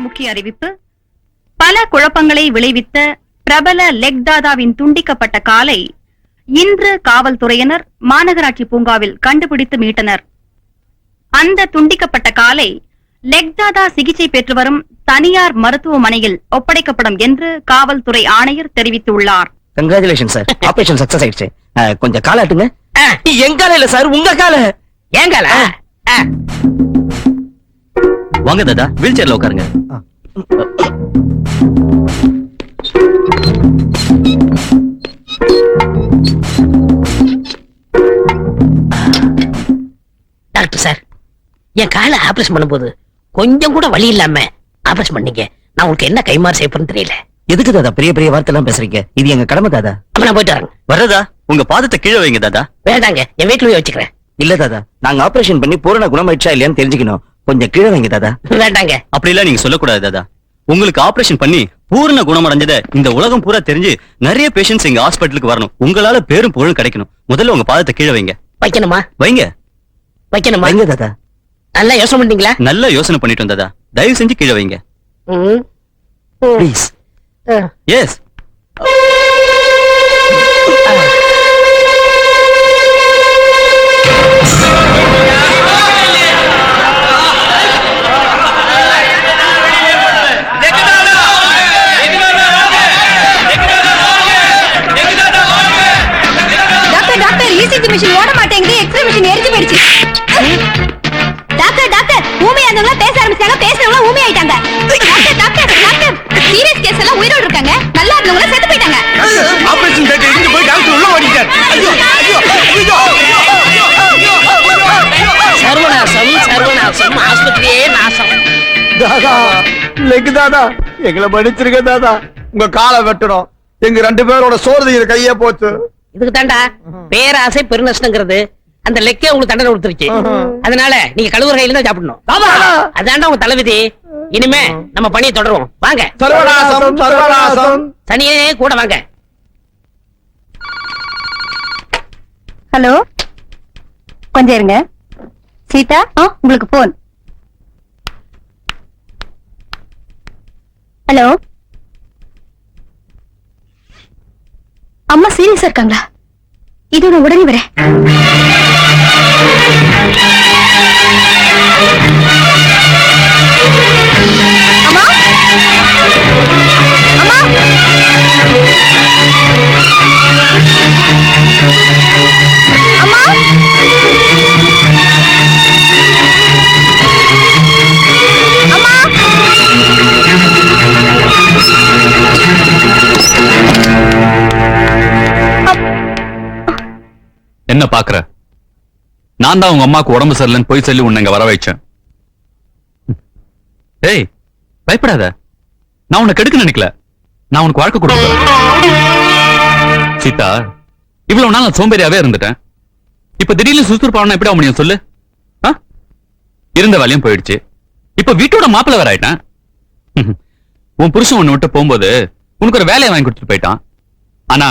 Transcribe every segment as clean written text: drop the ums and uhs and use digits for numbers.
முக்கிய அறிவிப்பு. பல குழப்பங்களை விளைவித்த பிரபல லெக் தாதாவின் துண்டிக்கப்பட்ட காலை இன்று காவல்துறையினர் மாநகராட்சி பூங்காவில் கண்டுபிடித்து மீட்டனர். அந்த துண்டிக்கப்பட்ட காலை லெக் தாதா சிகிச்சை பெற்று வரும் தனியார் மருத்துவமனையில் ஒப்படைக்கப்படும் என்று காவல்துறை ஆணையர் தெரிவித்துள்ளார். கங்க்ராச்சுலேஷன் சார், ஆபரேஷன் சக்சஸ் ஆயிடுச்சு. கொஞ்சம் காலாட்டுங்க. என் கால இல்ல சார், உங்க கால. ஏன் கால? வாங்க தாதா, வீல் சேர்ல உட்காருங்க. டாக்டர் சார், என் காலை ஆபரேஷன் பண்ணும்போது கொஞ்சம் கூட வலி இல்லாம ஆபரேஷன் பண்ணீங்க. நான் உங்களுக்கு என்ன கைமாறு செய்ய போறேன்னு தெரியல. எதுக்கு தாதா பெரிய பெரிய வார்த்தை எல்லாம் பேசுறீங்க? இது எங்க கடமை தாதா. அப்ப நான் போயிட்டு வரேன். வர்றதா? உங்க பாதத்தை கீழே வைங்க தாதா. வேண்டாங்க, என் வீட்டுல போய் வச்சுக்கிறேன். இல்ல தாதா, நாங்க ஆபரேஷன் பண்ணி பூரண குணமாயிடுச்சா இல்லையான்னு தெரிஞ்சுக்கணும். கொஞ்சம் கீழே வைங்க தாதா. வேண்டாங்க. அப்படி எல்லாம் நீங்க சொல்லக்கூடாது தாதா. உங்களுக்கு ஆபரேஷன் பண்ணி பூரண குணமடைஞ்சத இந்த உலகம் பூரா தெரிஞ்சு நிறைய பேஷண்ட்ஸ் எங்க ஹாஸ்பிட்டலுக்கு வரணும். உங்களால பேரும் புகழும் கிடைக்கணும். முதல்ல உங்க பாதத்தை கீழே வைங்க. வைக்கணுமா? வைங்க. வைக்கணுமா? வைங்க தாதா. நல்லா யோசனை பண்ணீங்களா? நல்லா யோசனை பண்ணிட்டு வந்ததா. தயவு செஞ்சு கீழே வைங்க. ப்ளீஸ். எஸ். இசிஜி மிஷின் ஓட மாட்டேங்குது, எக்ஸ்ரே மிஷின் எரிஞ்சு போயிடுச்சு. டாக்டர் டாக்டர், ஊமையா இருந்தவங்க பேச ஆரம்பிச்சாங்க, பேசுறவங்க ஊமை ஆயிட்டாங்க. Doctor doctor doctor, serious case எல்லாம் உயிரோட இருக்காங்க, நல்லா இருந்தவங்க செத்து போயிட்டாங்க. ஆபரேஷன் தேட்டர் இருந்து போய் டாக்டர் உள்ள ஓடிட்டார். ஐயோ ஐயோ ஐயோ. சர்வநாசம் சர்வநாசம், ஆஸ்பத்திரியே நாசம். தாதா, லெக் தாதா, எங்களை மன்னிச்சிருக்க தாதா. உங்க காலை வெட்டணும். எங்க 2 பேரோட சோறு கையே போச்சு. இதுக்கு தாண்டா பேராசை பெருநஷ்டங்கிறது. அந்த லெக்கே உங்களுக்கு தண்டனை கொடுத்துருச்சு. அதனால நீங்க கழுவுற கையில தான் சாப்பிடணும். அதாண்டா உங்க தலைவிதி. இனிமே நம்ம பணியை தொடருவோம். வாங்க. சர்வநாசம் சர்வநாசம். சனியே கூட வாங்க. ஹலோ, கொஞ்சம் இருங்க. சீதா, உங்களுக்கு போன். ஹலோ, அம்மா சீரியஸா இருக்காங்களா? இது நான் உடனே வரேன். அம்மா அம்மா அம்மா என்ன பாக்குற? நான் தான் உங்க அம்மாக்கு உடம்பு சரியில்லைன்னு போய் சொல்லி உன்னை இங்க வர வைச்சேன். ஏய், பயப்படாத. நான் உன்னை கெடுக்க நினைக்கல. நான் உனக்கு வாழ்க்கை கொடுக்கிறேன். சீதா, இவ்வளவு நாள் நான் சோம்பேறியாவே இருந்துட்டேன். இப்ப திடீர்னு சுறுசுறுப்பான எப்படி முடியும் சொல்லு? இருந்த வேலையும் போயிடுச்சு. இப்ப வீட்டோட மாப்பிள்ளை வேற ஆயிட்டேன். உன் புருஷன் உன்னை விட்டு போகும்போது உனக்கு ஒரு வேலையை வாங்கி கொடுத்துட்டு போயிட்டான். ஆனா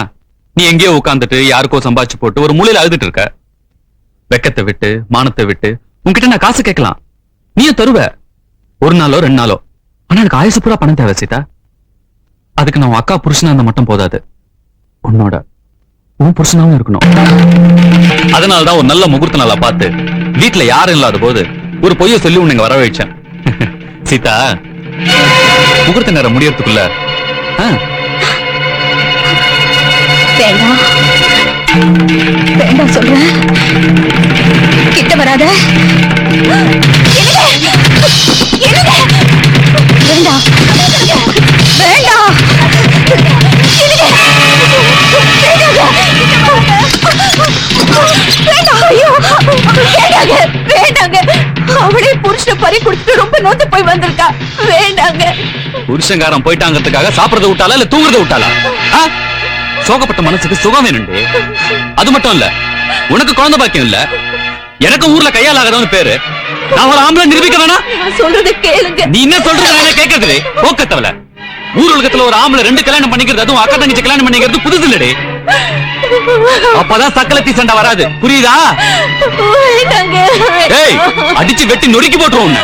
நீ எங்கேயோ உட்காந்துட்டு யாருக்கோ சம்பாதிச்சு போட்டு ஒரு மூலையில அழுதுட்டு இருக்க. வெக்கத்தை விட்டு மானத்தை விட்டு உன்கிட்ட நான் காசு கேட்கலாம், நீயும் தருவ. 1 நாளோ 2 நாளோ. ஆனா எனக்கு ஆயுசு பூரா பணம் தேவை சீதா. அதுக்கு நான் அக்கா புருஷனா இருந்தா மட்டும் போதாது, உன் புருஷனாவும் இருக்கணும். அதனாலதான் ஒரு நல்ல முகூர்த்த நாளா பார்த்து வீட்டுல யாரும் இல்லாத போது ஒரு பொய்ய சொல்லி உன்னை வர வைச்சேன். சீதா, முகூர்த்த நேரம் முடியறதுக்குள்ள வேண்டாம் வேண்டாம் சொல்றேன், கிட்ட வராத. வேண்டாம் வேண்டாம். அவளே புருஷனை பறி கொடுத்துட்டு ரொம்ப நோத்து போய் வந்திருக்கா. வேண்டாங்க. புருஷங்காரன் போயிட்டாங்கிறதுக்காக சாப்பிடறத விட்டாளா இல்ல தூங்குறத விட்டாளா? சோகப்பட்ட மனசுக்கு சுகம் வேணுண்டு. அது மட்டும் இல்ல, உனக்கு குழந்தை பாக்கியம் இல்ல, எனக்கு ஊர்ல கையால் ஆகாதவனு பேரு. நான் அவளை ஆம்பளை நிரூபிக்க வேணாம். சொல்றத கேளுங்க. நீ என்ன சொல்றது கேட்கறது போக்கத்தவல. ஊர் உலகத்துல ஒரு ஆம்பளை 2 கல்யாணம் பண்ணிக்கிறது, அதுவும் அக்கா தங்கச்சி கல்யாணம் பண்ணிக்கிறது புதுசு இல்லடே. அப்பதான் சக்கலத்தி சண்டை வராது, புரியுதா? ஏய், அடிச்சு வெட்டி நொறுக்கி போட்டுருவோம் உன்னை.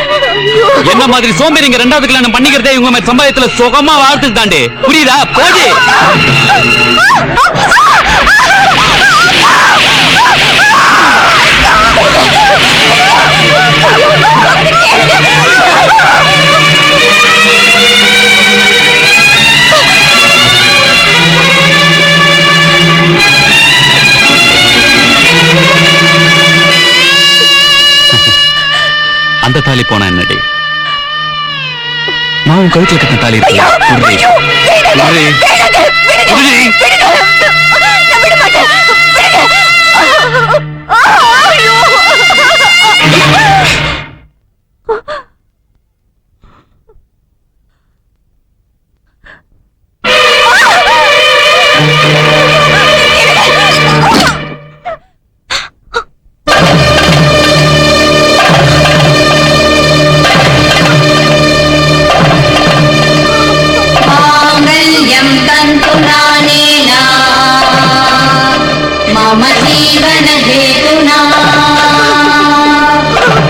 என்ன மாதிரி சோம்பேறிங்க ரெண்டாவது கல்யாணம் பண்ணிக்கிறதே இவங்க மாதிரி சம்பாயத்துல சுகமா வாழ்த்துக்கு தாண்டி, புரியுதா? போடி. அந்த தாலி போனா என்னடி? நான் உன் கழுத்துல கட்டின தாலி இருக்கு. मम जीवन हेतुना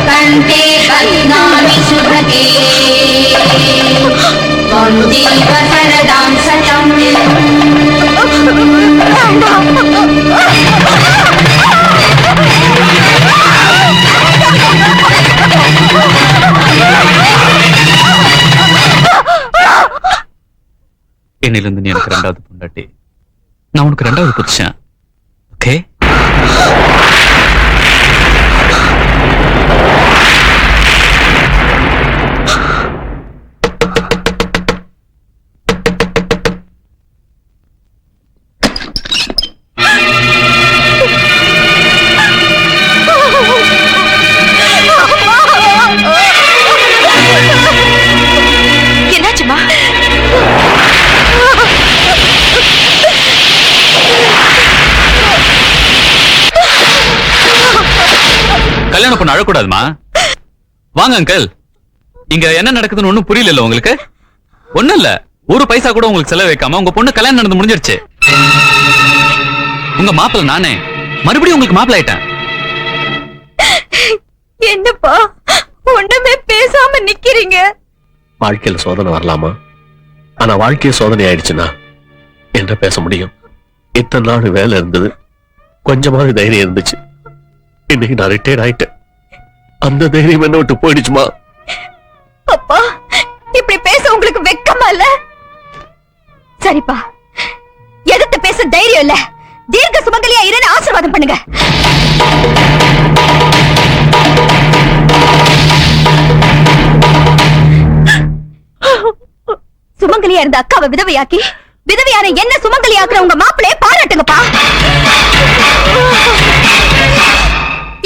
कंठे बध्नामि शुभगे त्वं जीव शरदां शतम् என்னிலிருந்து நீ எனக்கு ரெண்டாவது பொண்டாட்டி, நான் உனக்கு ரெண்டாவது புருஷன். ஓகே? என்னாச்சுமா? கல்யாணம் பண்ண அழக்கூடாதுமா. வாங்க அங்கிள், இங்க என்ன நடக்குதுன்னு ஒண்ணும் புரியல உங்களுக்கு? ஒண்ணும் இல்ல, ஒரு பைசா கூட உங்களுக்கு செலவு வைக்காம உங்க பொண்ணு கல்யாணம் நடந்து முடிஞ்சிருச்சு. உங்க மாப்பிள்ள நானே மறுபடியும் உங்களுக்கு மாப்பிள்ள ஆயிட்டேன். என்னப்பா ஒண்ணுமே பேசாம நிக்கிறீங்க? வாழ்க்கையில சோதனை வரலாமா? ஆனா வாழ்க்கைய சோதனை ஆயிடுச்சுன்னா என்ன பேச முடியும்? இத்தனை நாள் வேலை இருந்தது, கொஞ்சமாவது தைரியம் இருந்துச்சு. இன்னைக்கு நான் ரிட்டையர்ட் ஆயிட்டேன். அந்த தைரியம் என்ன விட்டு போயிடுச்சுமா? அப்பா இப்படி பேச உங்களுக்கு வெக்கமா இல்ல? சரிப்பா, எதிர்த்து பேச தைரியம் இல்ல, தீர்க்க சுமங்கலியா இருன்னு ஆசீர்வாதம் பண்ணுங்க. சுமங்கலியா இருந்த அக்காவை விதவையாக்கி விதவையான என்ன சுமங்கலியாக்குற உங்க மாப்பிளைய பாராட்டுங்கப்பா.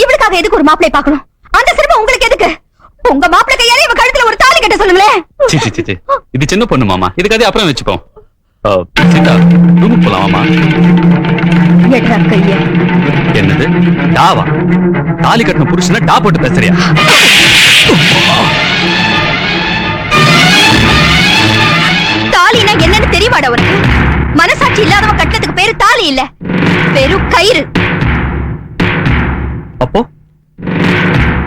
இவளுக்காக எதுக்கு ஒரு மாப்பிளை பார்க்கணும்? அந்த சிறுமை உங்களுக்கு எதுக்கு? உங்க மாப்பிளை கையால இவ கழுத்துல ஒரு தாலி கட்ட சொல்லுங்களேன். C, C, C, C. இது சின்ன பொண்ணு மாமா, இதுக்காக அப்புறம் வச்சுப்போம். சீதா, ரூமுக்கு போலாம் மாமா. எட்ரா கைய. என்னது டாவா? தாலி கட்டின புருஷனை டா போட்டு பேசுறியா? தாலினா என்னன்னு தெரியுமாடா உனக்கு? மனசாட்சி இல்லாதவன் கட்டினதுக்கு பேரு தாலி இல்ல, வெறும் கயிறு. அப்போ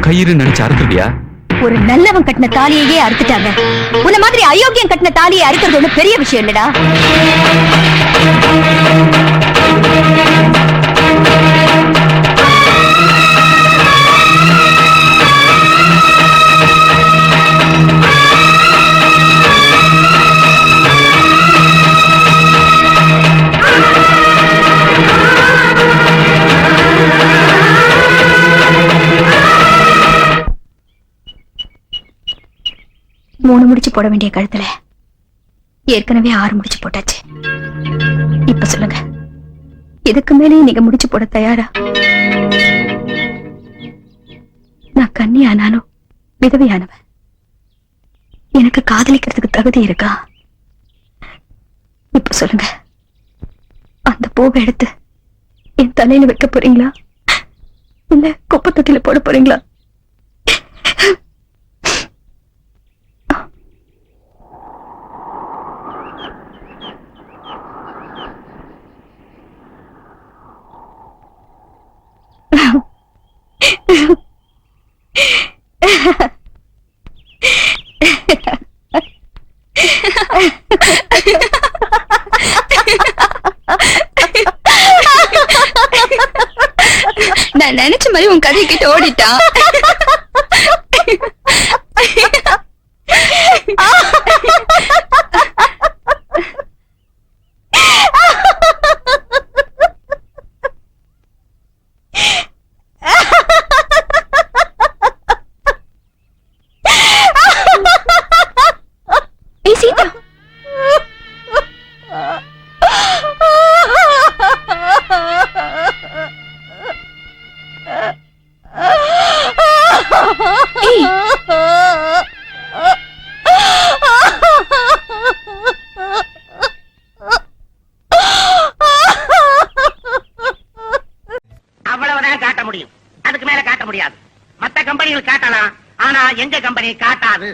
கயிறு நினைச்சு அறுத்துட்டியா? ஒரு நல்லவன் கட்டின தாலியையே அறுத்துட்டாங்க. உன்ன மாதிரி அயோக்கியம் கட்டின தாலியை அறுக்கிறது ஒண்ணு பெரிய விஷயம் இல்லடா. மூணு முடிச்சு போட வேண்டிய கழுத்துல ஏற்கனவே 6 முடிச்சு போட்டாச்சு. இப்ப சொல்லுங்க, இதுக்கு மேலே நீங்க முடிச்சு போட தயாரா? நான் கன்னி ஆனாலும் விதவையானவன். எனக்கு காதலிக்கிறதுக்கு தகுதி இருக்கா? இப்ப சொல்லுங்க, அந்த பூவை எடுத்து என் தலையில வைக்க போறீங்களா, இல்ல குப்பை தொட்டில போட போறீங்களா? நான் நினைச்ச மாதிரி உன் கதையை கிட்ட ஓடிட்டான். ஏய் சீதா, அவ்வளவுதான் காட்ட முடியும், அதுக்கு மேல காட்ட முடியாது. மத்த கம்பெனிகள் காட்டலாம், ஆனா எங்க கம்பெனி காட்டாது.